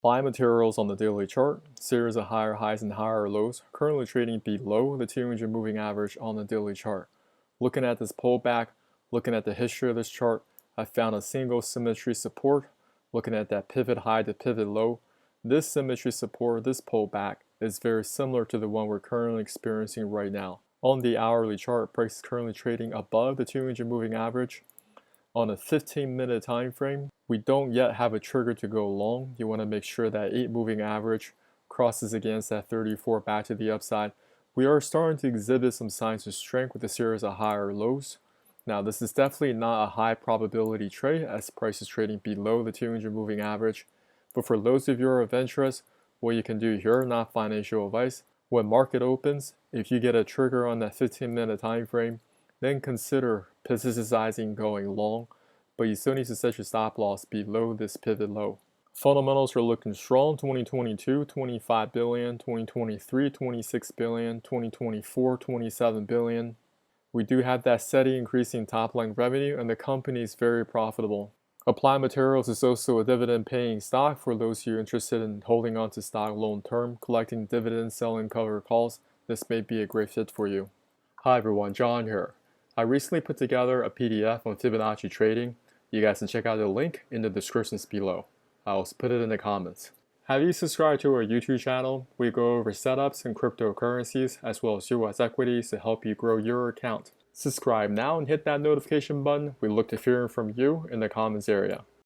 Buy materials on the daily chart, series of higher highs and higher lows, currently trading below the 200 moving average on the daily chart. Looking at this pullback, looking at the history of this chart, I found a single symmetry support. Looking at that pivot high to pivot low, this symmetry support, this pullback, is very similar to the one we're currently experiencing right now. On the hourly chart, price is currently trading above the 200 moving average. On a 15-minute time frame, we don't yet have a trigger to go long. You want to make sure that 8 moving average crosses against that 34 back to the upside. We are starting to exhibit some signs of strength with a series of higher lows. Now, this is definitely not a high probability trade as price is trading below the 200 moving average. But for those of you who are of interest, what you can do here, not financial advice, when market opens, if you get a trigger on that 15-minute time frame, then consider positioning going long, but you still need to set your stop loss below this pivot low. Fundamentals are looking strong. 2022, 25 billion, 2023, 26 billion, 2024, 27 billion. We do have that steady increasing top line revenue, and the company is very profitable. Applied Materials is also a dividend paying stock for those of you interested in holding on to stock long term, collecting dividends, selling covered calls. This may be a great fit for you. Hi everyone, John here. I recently put together a PDF on Fibonacci trading. You guys can check out the link in the descriptions below. I'll also put it in the comments. Have you subscribed to our YouTube channel? We go over setups in cryptocurrencies as well as US equities to help you grow your account. Subscribe now and hit that notification button. We look to hearing from you in the comments area.